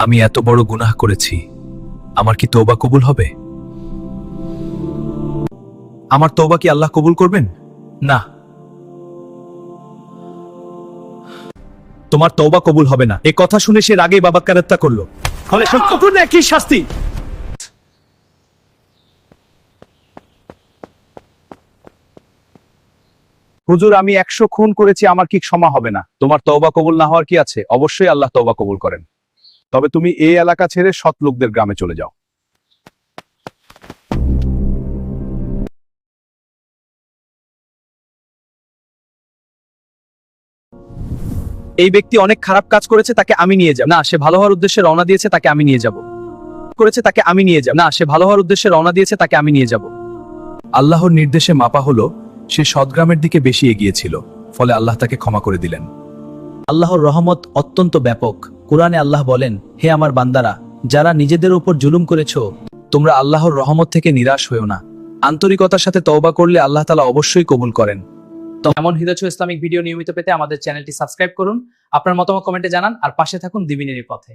আমি এত বড় গুনাহ করেছি, আমার কি তওবা কবুল হবে? আমার তওবা কি আল্লাহ কবুল করবেন? না, তোমার তওবা কবুল হবে না। এই কথা শুনে সে রাগে বাবা কারাত্তা করলো। ফলে সম্পূর্ণ একই শাস্তি। হুজুর, আমি 100 খুন করেছি, আমার কি ক্ষমা হবে না? তোমার তওবা কবুল না হওয়ার কি আছে? অবশ্যই আল্লাহ তওবা কবুল করেন। তবে তুমি এই এলাকা ছেড়ে সৎ লোকদের গ্রামে চলে যাও। এই ব্যক্তি অনেক খারাপ কাজ করেছে, তাকে আমি নিয়ে যাব না। সে ভালো হওয়ার উদ্দেশ্যে রওনা দিয়েছে, তাকে আমি নিয়ে যাব। করেছে তাকে আমি নিয়ে যাব না। সে ভালো হওয়ার উদ্দেশ্যে রওনা দিয়েছে, তাকে আমি নিয়ে যাব। আল্লাহর নির্দেশে মাপা হলো, সে সৎগ্রামের দিকে বেশি এগিয়েছিল, ফলে আল্লাহ তাকে ক্ষমা করে দিলেন। আল্লাহর রহমত অত্যন্ত ব্যাপক। কুরআনে আল্লাহ বলেন, হে আমার বান্দারা, যারা নিজেদের উপর জুলুম করেছো, তোমরা আল্লাহর রহমত থেকে নিরাশ হয়েও না। আন্তরিকতার সাথে তওবা করলে আল্লাহ তাআলা অবশ্যই কবুল করেন। তো এমন হিদায়ত ইসলামিক ভিডিও নিয়মিত পেতে আমাদের চ্যানেলটি সাবস্ক্রাইব করুন। আপনার মতামত কমেন্টে জানান আর পাশে থাকুন দিবিনের পথে।